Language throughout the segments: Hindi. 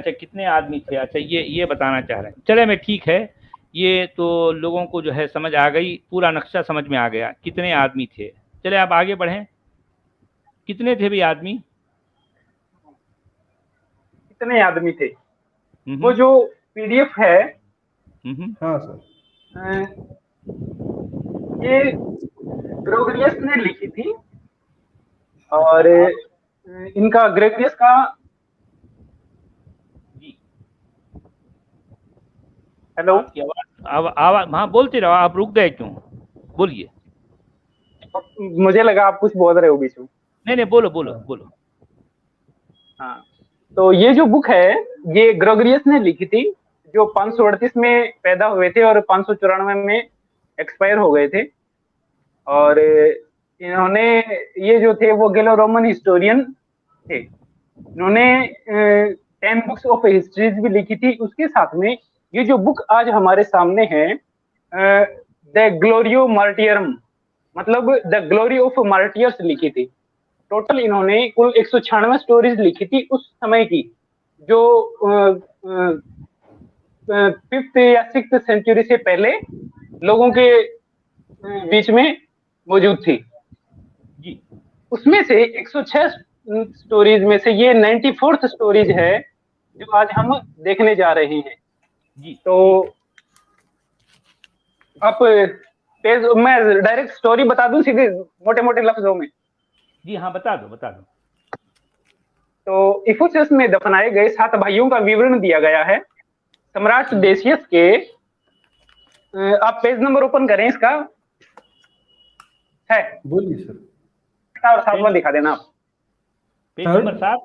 अच्छा कितने आदमी थे, अच्छा ये बताना चाह रहे हैं। चले मैं ठीक है, ये तो लोगों को जो है समझ आ गई, पूरा नक्शा समझ में आ गया कितने आदमी थे। चले आप आगे बढ़ें, कितने थे भी आदमी? कितने आदमी थे? वो हम्म जो पीडीएफ है, हाँ सर, ये ग्रेगोरियस ने लिखी थी। और इनका ग्रेगोरियस का जी हेलो, आपकी आवाज हाँ बोलते रहो, आप रुक गए क्यों? बोलिए। मुझे लगा आप कुछ बोल रहे हो बीच में। नहीं नहीं, बोलो बोलो बोलो। हाँ, तो ये जो बुक है ये ग्रेगोरियस ने लिखी थी, जो 538 में पैदा हुए थे और 594 में एक्सपायर हो गए थे। और इन्होंने, ये जो थे वो गैलो रोमन हिस्टोरियन थे। इन्होंने 10 बुक्स ऑफ हिस्ट्रीज भी लिखी थी। उसके साथ में ये जो बुक आज हमारे सामने है, द ग्लोरियो मार्टियरम, मतलब द ग्लोरी ऑफ मार्टियर्स लिखी थी। टोटल इन्होंने कुल 196 स्टोरीज लिखी थी उस समय की, जो 5th या 6th सेंचुरी से पहले लोगों के बीच में मौजूद थी। जी उसमें से 106 स्टोरीज में से ये 94th स्टोरीज है जो आज हम देखने जा रहे हैं। जी तो आप पेज, मैं डायरेक्ट स्टोरी बता दूं सीधे मोटे मोटे लफ्जों में? जी हाँ बता दो बता दो। तो इफुसस में दफनाए गए 7 भाइयों का विवरण दिया गया है सम्राट डेसियस के। आप पेज नंबर ओपन करें इसका, है बोलिए सर। 6 और 7वां दिखा देना आप। पेज नंबर 7,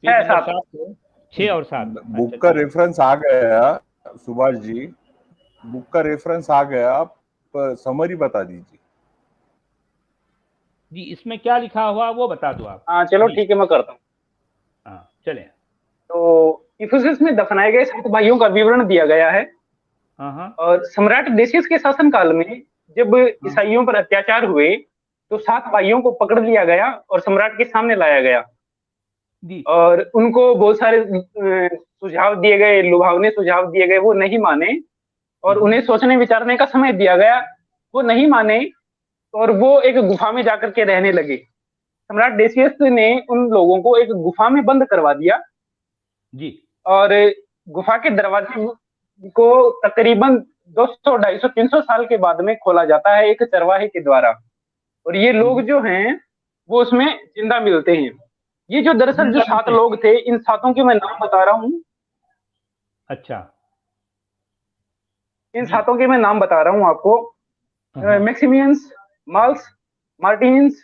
पेज 6 नंबर 7 7, 6 और 7। बुक का रेफरेंस आ गया सुभाष जी, बुक का रेफरेंस आ गया, आप समरी बता दीजिए। जी इसमें क्या लिखा हुआ वो बता दो आप। हाँ चलो ठीक है, मैं करता हूँ। हाँ चले। तो इफुसस में दफनाए गए 7 भाइयों का विवरण दिया गया है। हाँ और सम्राट डेसियस के शासनकाल में जब ईसाइयों पर अत्याचार हुए तो 7 भाइयों को पकड़ लिया गया और सम्राट के सामने लाया गया। जी और उनको बहुत सारे सुझाव दिए गए, लुभावने सुझाव दिए गए, वो नहीं माने। और उन्हें सोचने विचारने का समय दिया गया, वो नहीं माने। और वो एक गुफा में जाकर के रहने लगे। सम्राट डेसियस ने उन लोगों को एक गुफा में बंद करवा दिया। जी और गुफा के दरवाजे को तकरीबन 200, 250, 300 साल के बाद में खोला जाता है एक चरवाहे के द्वारा। और ये लोग जो हैं वो उसमें जिंदा मिलते हैं। ये जो दरअसल जो 7 लोग थे, इन 7 के मैं नाम बता रहा हूँ। अच्छा इन 7 के मैं नाम बता रहा हूँ आपको। मैक्सिमियंस, माल्स, मार्टिन्स,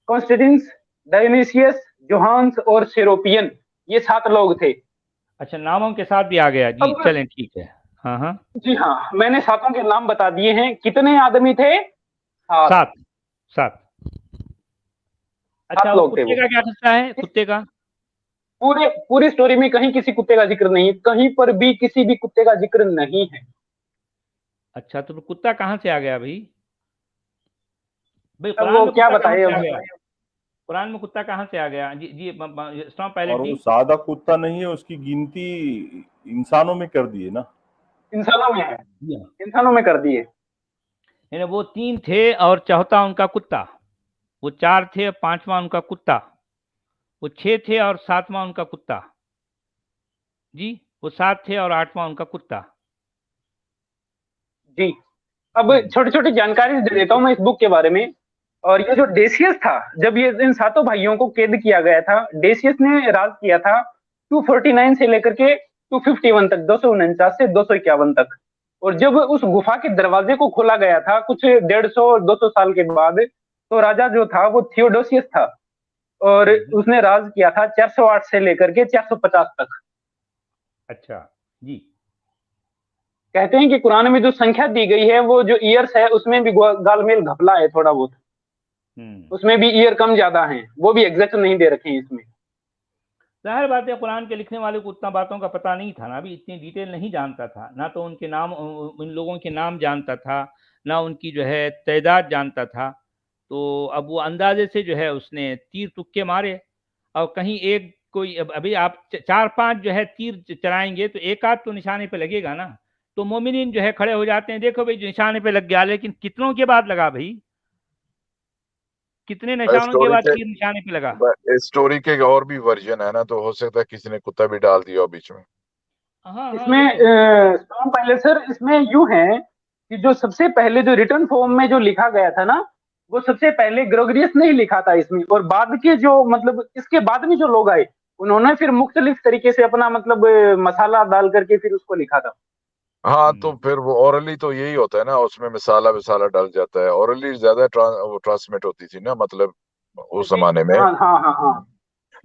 कॉन्स्टेंटिन्स, डायोनिसियस, जोहान्स और सेरोपियन, ये 7 लोग थे। अच्छा नामों के साथ भी आ गया जी। चलें ठीक है। हाँ हाँ जी हाँ, मैंने 7 के नाम बता दिए हैं। कितने आदमी थे? 7 7। अच्छा 7 वो लोग थे कुत्ते वो। का क्या हिस्सा है, कुत्ते का? पूरी स्टोरी में कहीं किसी कुत्ते का जिक्र नहीं है, कहीं पर भी किसी भी कुत्ते का जिक्र नहीं है। अच्छा तो कुत्ता कहाँ से आ गया भाई? भाई तब कुरान वो में क्या कुत्ता कहाँ बताए से आ अब? गया? कुरान में कुत्ता कहाँ से आ गया? जी जी पहले और जी। वो सादा कुत्ता नहीं है, उसकी गिनती इंसानों में कर दी है ना। इंसानों में है, इंसानों में कर दिए। वो 3 थे और चौथा उनका कुत्ता, वो 4 थे और 5वां उनका कुत्ता, वो 6 थे और 7वां उनका कुत्ता जी, वो 7 थे और 8वां उनका कुत्ता जी, अब छोटी छोटी जानकारी दे देता हूँ मैं इस बुक के बारे में। और ये जो डेसियस था, जब ये इन 7 भाइयों को कैद किया गया था, डेसियस ने राज किया था 249 से लेकर के 251 तक, 249 से 251 तक। और जब उस गुफा के दरवाजे को खोला गया था कुछ 150-200 साल के बाद, तो राजा जो था वो थियोडोसियस था। और उसने राज किया था 408 से लेकर के 450 तक। अच्छा जी। कहते हैं कि कुरान में जो संख्या दी गई है, वो जो ईयर्स है उसमें भी गालमेल घपला है थोड़ा बहुत। उसमें भी ईयर कम ज्यादा हैं, वो भी एग्जैक्ट नहीं दे रखे हैं इसमें। जाहिर बात है कुरान के लिखने वाले को उतना बातों का पता नहीं था ना, अभी इतनी डिटेल नहीं जानता था ना, तो उनके नाम, उन लोगों के नाम जानता था ना, उनकी जो है तादाद जानता था। तो अब वो अंदाजे से जो है उसने तीर तुक्के मारे और कहीं एक कोई अभी आप 4-5 जो है तीर चलाएंगे तो एक आध तो निशाने पे लगेगा ना, तो मोमिनीन जो है खड़े हो जाते हैं, देखो भाई जो निशाने पे लग गया, लेकिन कितनों के बाद लगा भाई, कितने निशानों के बाद तीर निशाने पे लगा। स्टोरी के और भी वर्जन है ना, तो हो सकता है किसी ने कुत्ता भी डाल दिया हो बीच में। हाँ इसमें ये तो स्टॉर्म पायलट सर, इसमें यूं है कि जो सबसे पहले जो रिटर्न फॉर्म में जो लिखा गया था ना, वो सबसे पहले ग्रेगोरियस ने ही लिखा था इसमें, और बाद के जो मतलब इसके बाद में जो लोग आए उन्होंने फिर मुख्तलिफ तरीके से अपना मतलब मसाला डाल करके फिर उसको लिखा था। हाँ, तो फिर वो ओरली तो यही होता है ना, उसमें मसाला वसाला डल जाता है। ओरली ज्यादा वो ट्रांसमिट होती थी ना, मतलब उस जमाने में हाँ हाँ हाँ हाँ।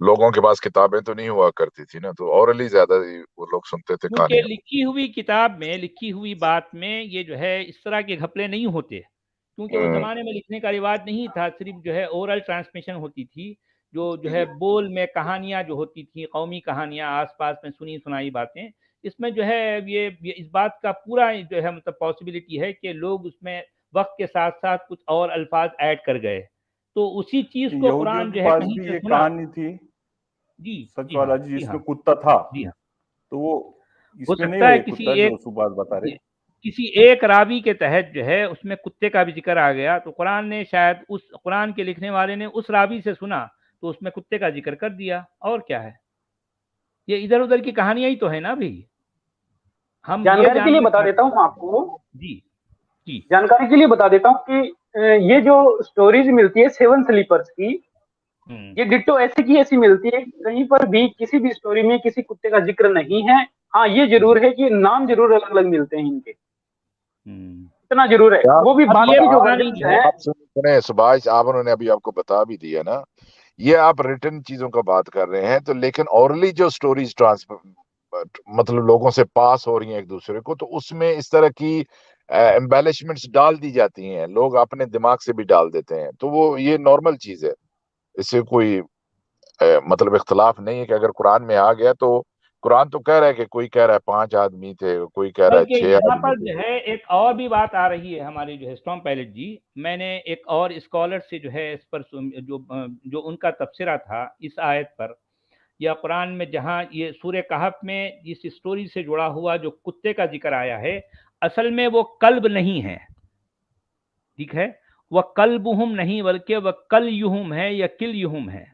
लोगों के पास किताबें तो नहीं हुआ करती थी ना, तो ओरली ज्यादा वो लोग सुनते थे क्योंकि कहानियां। लिखी हुई किताब में, लिखी हुई बात में ये जो है इस तरह के घपले नहीं होते, क्योंकि उस जमाने में लिखने का रिवाज नहीं था, सिर्फ जो है ओरल ट्रांसमिशन होती थी, जो है बोल में कहानियां जो होती थी, कौमी कहानियां, आसपास में सुनी सुनाई बातें। इसमें जो है ये इस बात का पूरा जो है मतलब पॉसिबिलिटी है कि लोग उसमें वक्त के साथ साथ कुछ और अल्फाज ऐड कर गए, तो उसी चीज को यहूदियों कुरान के जो है पास कहीं भी से ये सुना। कहानी थी जी सच जी हाँ, वाला जी, जी जिसमें हाँ, कुत्ता था, जी हाँ। तो वो हो इसमें नहीं सकता है है कुत्ता जो सुभाष बता रहे। किसी एक रावी के तहत जो है उसमें कुत्ते का भी जिक्र आ गया, तो कुरान ने शायद उस कुरान के लिखने वाले ने उस रावी से सुना तो उसमें कुत्ते का जिक्र कर दिया, और क्या है, ये इधर उधर की कहानियां ही तो है ना भाई। हम ये जानकारी के लिए जानना बता देता चाहते हूँ आपको, जी जी। जानकारी के लिए बता देता हूँ कि ये जो स्टोरीज मिलती है सेवन स्लीपर्स की, ये डिट्टो ऐसे की ऐसी मिलती है, कहीं पर भी किसी भी स्टोरी में किसी कुत्ते का जिक्र नहीं है। हाँ ये जरूर है कि नाम जरूर अलग अलग मिलते हैं इनके, इतना जरूर है। क्या वो भी अब ये बाकी जो कहानी वर्जन जो है, है। आप सुने सुभाष, आप उन्होंने अभी आपको बता भी दिया ना, ये आप रिटर्न चीजों का बात कर रहे हैं, तो लेकिन ओरली जो स्टोरीज ट्रांसफर मतलब लोगों से पास हो रही हैं एक दूसरे को, तो उसमें इस तरह की एम्बेलिशमेंट्स डाल दी जाती हैं, लोग अपने दिमाग से भी डाल देते हैं, तो वो ये नॉर्मल चीज है। इससे कोई मतलब इख्तलाफ नहीं है कि अगर कुरान में आ गया तो कुरान तो कह रहा है कि कोई कह रहा है 5 आदमी थे, कोई कह रहा है बल्कि 6 यहाँ आदमी पर थे। जो है एक और भी बात आ रही है हमारी जो है स्टॉर्म पायलट जी, मैंने एक और स्कॉलर से जो है इस पर जो उनका तबसरा था इस आयत पर, या कुरान में जहाँ ये सूरह कहफ में इस स्टोरी से जुड़ा हुआ जो कुत्ते का जिक्र आया है, असल में वो कल्ब नहीं है, ठीक है, वह कल्बुहुम नहीं बल्कि वह कल युहुम है या किल युहुम है।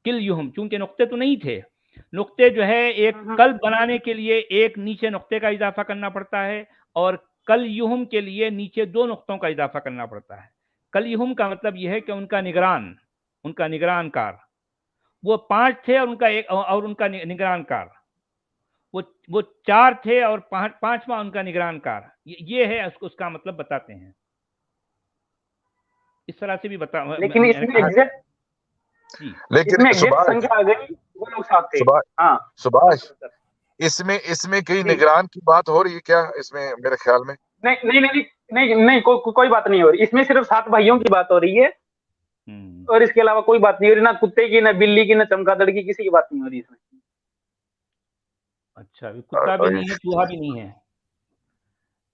किल युहुम चूंकि नुक्ते तो नहीं थे, नुक्ते जो है एक कल्ब बनाने के लिए एक नीचे नुक्ते का इजाफा करना पड़ता है, और कल युहुम के लिए नीचे 2 नुक्तों का इजाफा करना पड़ता है। कल युहुम का मतलब यह है कि उनका निगरानकार, वो 5 थे और उनका निगरानकार, वो 4 थे और 5वां उनका निगरानकार, ये है उसका मतलब बताते हैं, इस तरह से भी बता लेकिन मैंने इसमें कहा एग्जैक्ट, जी। लेकिन इसमें एग्जैक्ट सुभाष संख्या आ गई, वो लोग साथ थे। सुभाष हाँ सुभाष सर। इसमें कहीं जी। निगरान की बात हो रही है क्या इसमें, मेरे ख्याल में? नहीं नहीं नहीं नहीं नहीं, नहीं कोई बात नहीं हो रही इसमें, सिर्फ 7 भाइयों की बात हो रही है, और इसके अलावा कोई बात नहीं हो रही, ना कुत्ते की, ना बिल्ली की, ना चमगादड़ की, किसी की बात नहीं हो रही इसमें। अच्छा, कुत्ता भी नहीं है, चूहा भी नहीं है,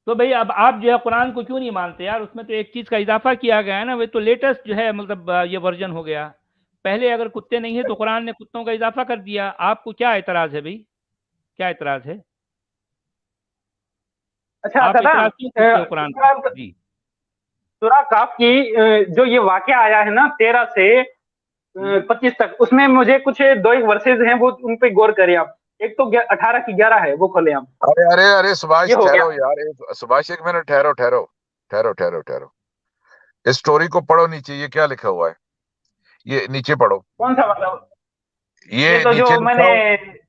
तो भाई अब आप जो है कुरान को क्यों नहीं मानते यार, उसमें तो एक चीज का इजाफा किया गया है ना, वे तो लेटेस्ट जो है मतलब ये वर्जन हो गया। पहले अगर कुत्ते नहीं है तो कुरान ने कुत्तों का इजाफा कर दिया, आपको क्या एतराज है भाई, क्या एतराज है, अच्छा आप दादा, एतराज क्यों करते हो कुरान पर जी। सूरा काफ की जो ये वाकया आया है ना 13 से 25 तक, उसमें मुझे कुछ 2 एक वर्सेज हैं, वो उन पे गौर करें आप। एक तो 18 की 11 है, वो खोले आप। अरे अरे अरे ये सुभाष हो गया। ठहरो यार, सुभाष एक मिनट ठहरो ठहरो ठहरो ठहरो ठहरो। इस स्टोरी को पढ़ो नीचे, ये क्या लिखा हुआ है, ये नीचे पढ़ो, कौन सा वाला? ये ये तो नीचे जो लिखा मैंने। हो।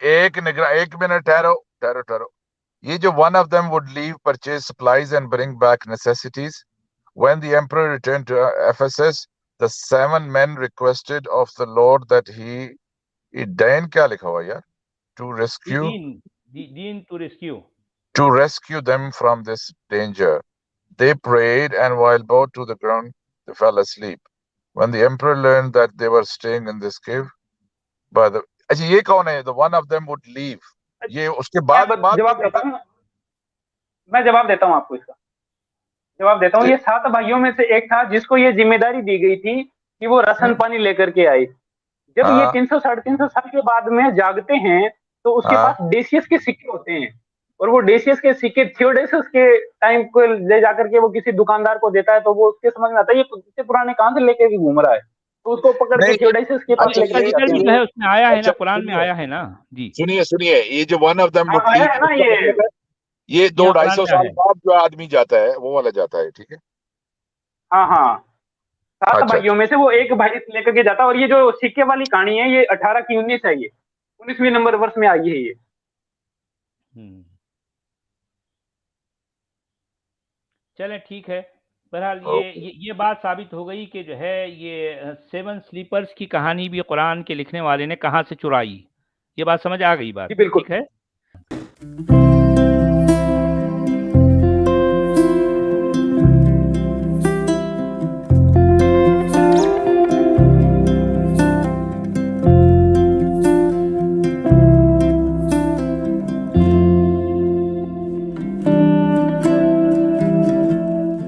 एक मिनट ठहरो ठहरो ठहरो। ये जो one of them would leave, purchase supplies and bring back necessities. When the emperor returned to Ephesus, the 7 men requested of the Lord that he deign, क्या लिखा हुआ यार, to rescue Deen to rescue them from this danger. They prayed, and while bowed to the ground, they fell asleep. When the emperor learned that they were staying in this cave, by the अच्छा ये कौन है? The one of them would leave. ये उसके बाद बाद में जवाब देता हूँ मैं, जवाब देता हूँ आपको इसका, जवाब देता हूँ। ये 7 भाइयों में से एक था जिसको ये जिम्मेदारी दी गई थी कि वो राशन पानी लेकर के आए। जब ये हाँ 300 साढ़े 300 साल के बाद में जागते हैं तो उसके हाँ पास डेसियस के सिक्के होते हैं, और वो डेसियस के सिक्के थियोडेसिस के टाइम को ले जाकर के वो किसी दुकानदार को देता है, तो वो उसके समझ में आता है ये इतने पुराने कहाँ से लेके भी घूम रहा है, तो उसको पकड़ के नहीं थियोडेसिस के पास अच्छा लेके इसका जाते जिक्र भी हैं। जो है उसमें आया है ना, अच्छा कुरान में सुनिए आया है ना जी। सुनिए ये जो वन ऑफ देम हाँ वुड आया लीव, है ना ये। ये जी हाँ, 200-250 कुरान में आया साल है। बाद जो आदमी जाता है वो वाला जाता है, ठीक है। हाँ हाँ, 7 अच्छा भाइयों में से वो एक भाई लेकर के जाता है, और ये जो सिक्के वाली कहानी है ये 18 की 19 है, ये 19वीं नंबर वर्ष में आई है ये। हम्म। चलें ठीक है। बहरहाल ये बात साबित हो गई कि जो है ये 7 स्लीपर्स की कहानी भी कुरान के लिखने वाले ने कहाँ से चुराई। ये बात समझ आ गई बात, जी बिल्कुल। ठीक है।